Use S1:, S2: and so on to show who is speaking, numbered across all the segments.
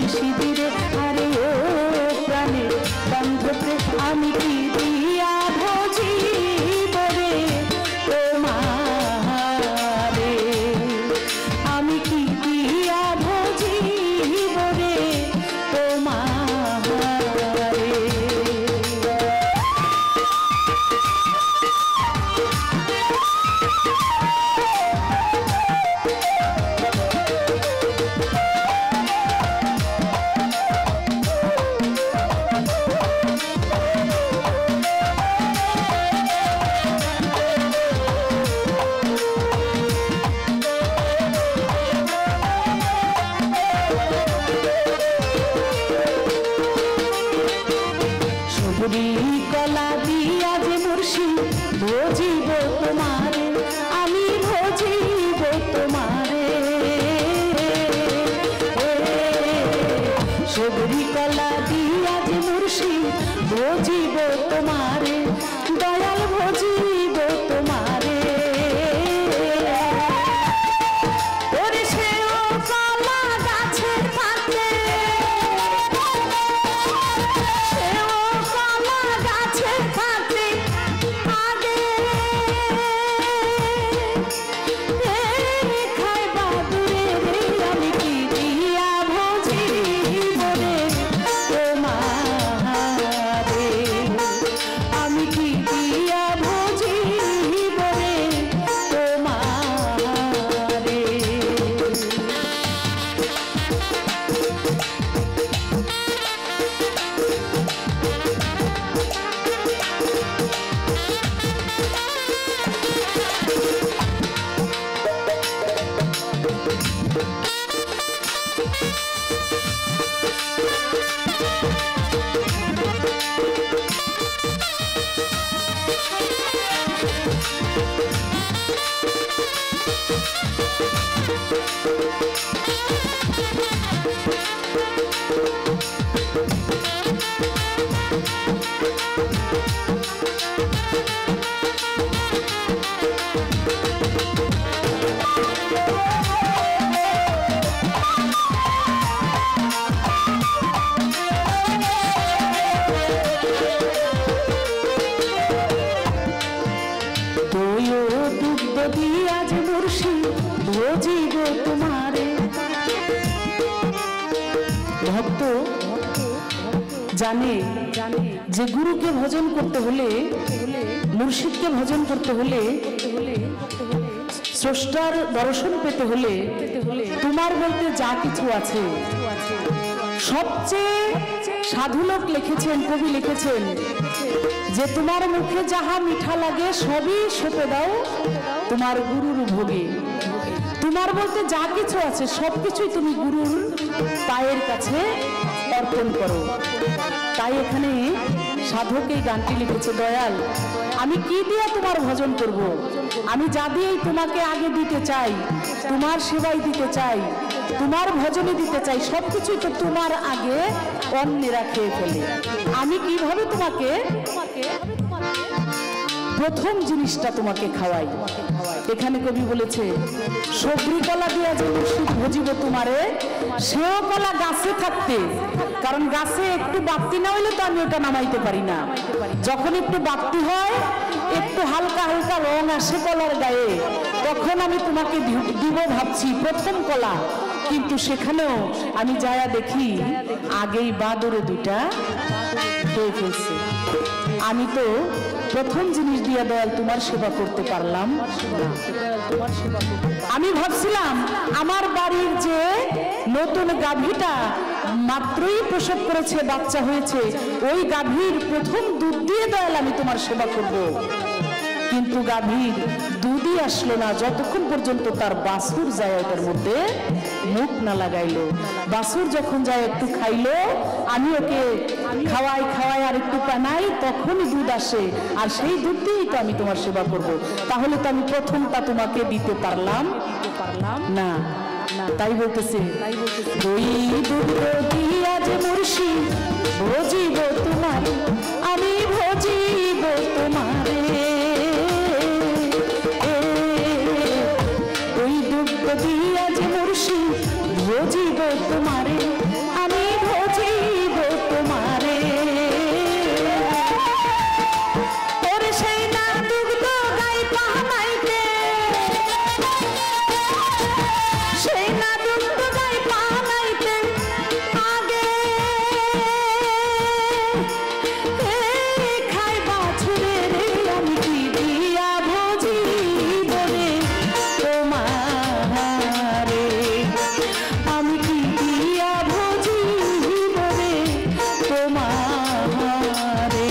S1: মুর্শিদিরে আরে ও প্রাণে বন্ধুরে আমি কি দিয়া ভজিব রে তোমারে আমি কি দিয়া ভজিব রে তোমারে কলা দিয়া যে মুর্শিদ ভজিব তোমারে আমি ভজিব তোমারে সবরি কলা দিয়া যে মুর্শিদ ভজিব তোমারে দয়াল ভজিব তোমারে ওরে সেও কলা গাছে থাকে ভক্ত জানে যে গুরুকে ভজন করতে হলে মুর্শিদকে ভজন করতে হলে স্রষ্টার দর্শন পেতে হলে তোমার বলতে যা কিছু আছে সবচেয়ে সাধু লোক লিখেছেন কবি লিখেছেন যে তোমার মুখে যাহা মিঠা লাগে সবই সঁপে দাও তোমার গুরুর ভোগে তোমার বলতে যা কিছু আছে সবকিছুই তুমি গুরুর পায়ের কাছে অর্পণ করো তাই এখানে সাধক এই গানটি লিখেছে দয়াল আমি কি দিয়ে তোমার ভজন করব আমি যা দিয়েই তোমাকে আগে দিতে চাই তোমার সেবাই দিতে চাই তোমার ভজনে দিতে চাই সবকিছুই তো তোমার আগে অন্যেরা খেয়ে ফেলে আমি কিভাবে তোমাকে প্রথম জিনিসটা তোমাকে খাওয়াই এখানে কবি বলেছে সবরি কলা দিয়া যে মুর্শিদ ভজিব তোমারে সেও কলা গাছে থাকতে কারণ গাছে একটু বাপ্তি না হইলে তো আমি ওটা নামাইতে পারি না যখন একটু বাপ্তি হয় একটু হালকা হালকা রং আসে কলার গায়ে তখন আমি তোমাকে দিব ভাবছি প্রথম কলা কিন্তু সেখানেও আমি যায়া দেখি আগেই বাদরে দুইটা খেয়ে ফেলছে আমি তো প্রথম জিনিস দিয়া দয়াল তোমার সেবা করতে পারলাম আমি ভাবছিলাম আমার বাড়ির যে নতুন গাভীটা মাত্রই প্রসব করেছে বাচ্চা হয়েছে ওই গাভীর প্রথম দুধ দিয়ে দয়াল আমি তোমার সেবা করব কিন্তু গাভীর দুধই আসলো না যতক্ষণ পর্যন্ত তার বাছুর যায় ওটার মধ্যে মুখ না লাগাইলো বাছুর যখন যায় একটু খাইলো আমি ওকে খাওয়াই খাওয়াই আর একটু পানাই তখনই দুধ আসে আর সেই দুধ দিয়েই তো আমি তোমার সেবা করব তাহলে তো আমি প্রথমটা তোমাকে দিতে পারলাম না তাই বলতেছে ওই দুধ দিয়া যে মুর্শিদ ভজিব তোমারে আমি ভজিব তোমারে ওই দুধ দিয়া যে মুর্শিদ ভজিব তোমারে আমি সেই না দুধ গাই পালাইতে আগে খাই বাছুরে রে আমি কি দিয়া ভজি বলে তোমারে আমি কি দিয়া ভজি বলে তোমারে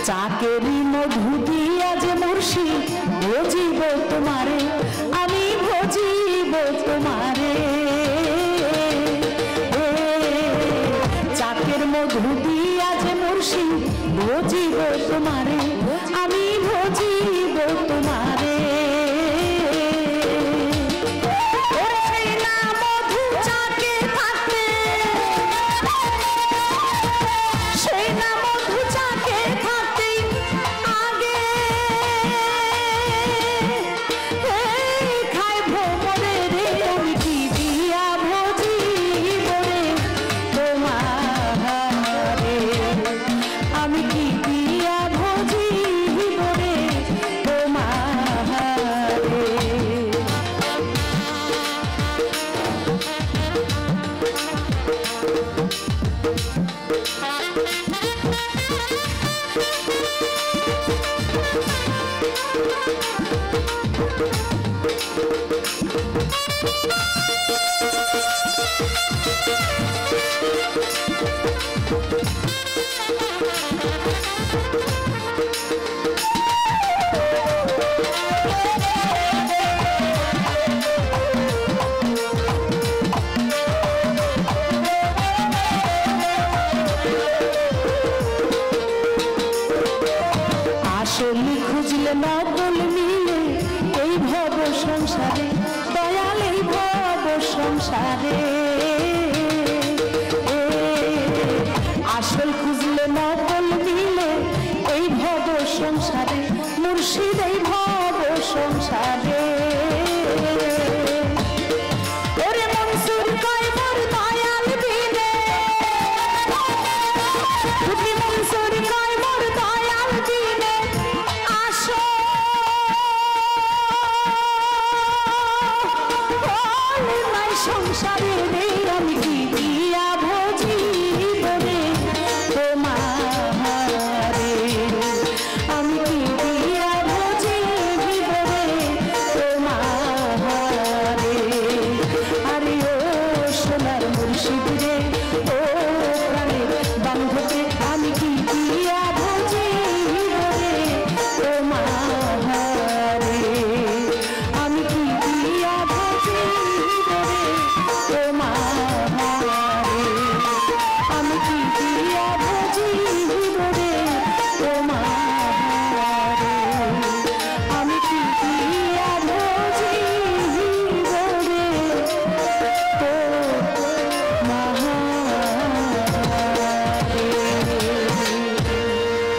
S1: চাকেরি মধু দিয়া যে মুর্শি ভজিব তোমারে আমি ভজিব তোমারে চাকের মধু দিয়া যে মুর্শি ভজিব তোমারে আমি ভজিব তোমারে আসলে খুঁজলে নকল মিলে এই ভব সংসারে দয়াল এই ভব সংসারে আসল খুঁজলে নকল মিলে এই ভব সংসারে মুর্শিদ এই ভব সংসারে